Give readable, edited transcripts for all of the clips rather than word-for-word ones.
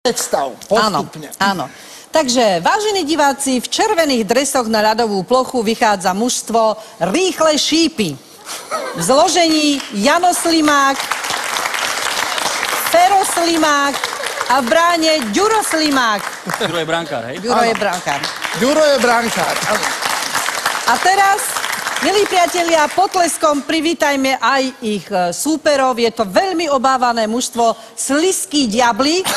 Predstav, postupne. Áno. Takže, vážení diváci, v červených dresoch na ľadovú plochu vychádza mužstvo Rýchle šípy. V zložení Jano Slimák, Fero Slimák a v bráne Ďuro Slimák. Ďuro je brankár, hej? Ďuro je brankár. Ďuro je brankár. A teraz, milí priatelia, potleskom privítajme aj ich súperov. Je to veľmi obávané mužstvo Slizkí diabli,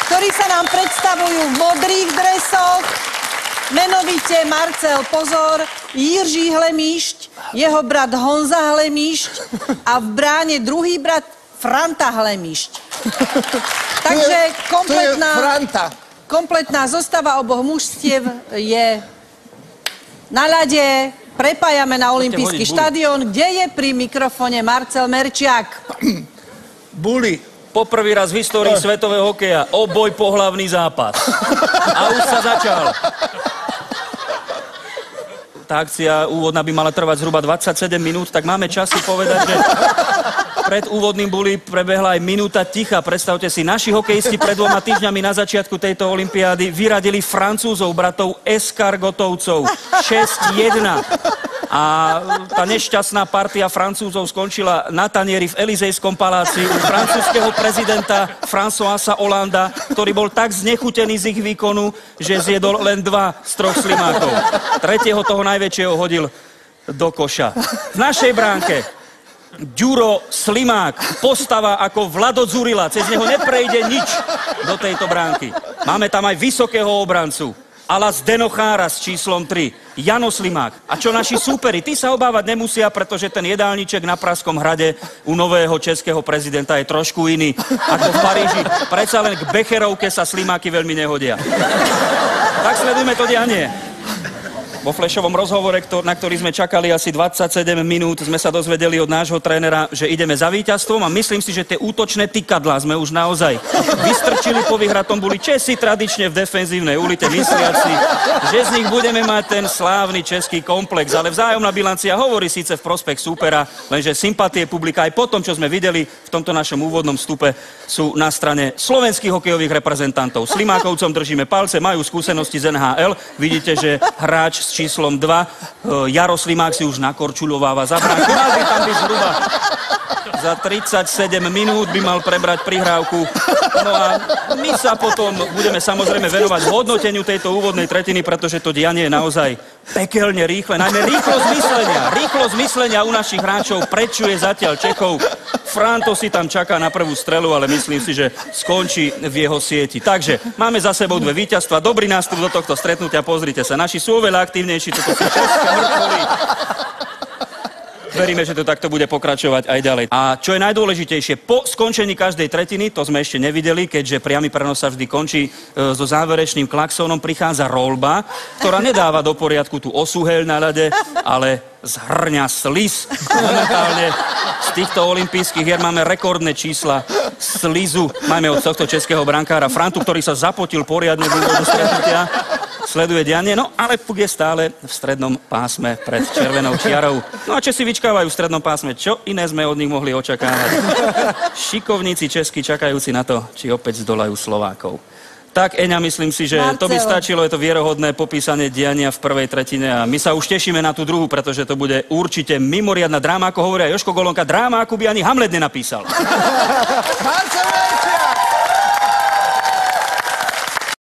ktorí sa nám predstavujú v modrých dresoch. Menovite Marcel Pozor, Jiří Hlemíšť, jeho brat Honza Hlemíšť a v bráne druhý brat Franta Hlemíšť. Takže kompletná zostava oboch mužstiev je na ľade. Prepájame na olympijský štadión, kde je pri mikrofone Marcel Merčiak. Buli. Poprvý raz v histórii svetového hokeja oboj pohlavný zápas. A už sa začal. Tá akcia úvodná by mala trvať zhruba 27 minút, tak máme čas si povedať, že pred úvodným buli prebehla aj minúta ticha. Predstavte si, naši hokejisti pred 2 týždňami na začiatku tejto olympiády vyradili Francúzov, bratov Escargotovcov 6-1. A tá nešťastná partia Francúzov skončila na tanieri v Elizejskom paláci u francúzskeho prezidenta Françoisa Hollanda, ktorý bol tak znechutený z ich výkonu, že zjedol len 2 z 3 slimákov. Tretieho, toho najväčšieho, hodil do koša. V našej bránke Ďuro Slimák, postava ako Vlado Dzurilla, cez neho neprejde nič do tejto bránky. Máme tam aj vysokého obrancu, ala Zdenochára s číslom 3, Jano Slimák. A čo naši súperi? Tí sa obávať nemusia, pretože ten jedálniček na Pražskom hrade u nového českého prezidenta je trošku iný ako v Paríži. Predsa len k Becherovke sa Slimáky veľmi nehodia. Tak sledujme to dianie. Vo flashovom rozhovore, na ktorý sme čakali asi 27 minút, sme sa dozvedeli od nášho trénera, že ideme za víťazstvom a myslím si, že tie útočné tykadlá sme už naozaj vystrčili po vyhratom boli Česi tradične v defenzívnej ulite, mysliaci, že z nich budeme mať ten slávny český komplex, ale vzájomná bilancia hovorí síce v prospech súpera, lenže sympatie publika aj po tom, čo sme videli v tomto našom úvodnom vstupe, sú na strane slovenských hokejových reprezentantov. Slimákovcom držíme palce, majú skúsenosti z NHL, vidíte, že hráč s číslom 2. Jaro Slimák si už nakorčuľováva za bránku. Mal by tam byť zhruba za 37 minút by mal prebrať prihrávku. No a my sa potom budeme samozrejme venovať hodnoteniu tejto úvodnej tretiny, pretože to dianie je naozaj pekelne rýchle. Najmä rýchlosť myslenia u našich hráčov prečuje zatiaľ Čechov. Franto si tam čaká na prvú strelu, ale myslím si, že skončí v jeho sieti. Takže máme za sebou 2 víťazstva. Dobrý nástup do tohto stretnutia. Pozrite sa, naši sú oveľa aktívnejší. Toto sú české mŕtvoly. Veríme, že to takto bude pokračovať aj ďalej. A čo je najdôležitejšie, po skončení každej tretiny, to sme ešte nevideli, keďže priamy prenos sa vždy končí so záverečným klaxónom, prichádza roľba, ktorá nedáva do poriadku tú osuheľ na ľade, ale zhrňa sliz. Momentálne z týchto olympijských hier máme rekordné čísla slizu. Máme od tohto českého brankára Frantu, ktorý sa zapotil poriadne v úvodu stretnutia. Sleduje dianie, no ale puk je stále v strednom pásme pred červenou čiarou. No a Česi vyčkávajú v strednom pásme. Čo iné sme od nich mohli očakávať? Šikovníci českí čakajúci na to, či opäť zdolajú Slovákov. Tak, Eňa, myslím si, že to by stačilo, je to vierohodné popísanie diania v prvej tretine a my sa už tešíme na tú druhú, pretože to bude určite mimoriadna dráma, ako hovoria Jožko Golonka, dráma, ako by ani Hamlet nenapísal.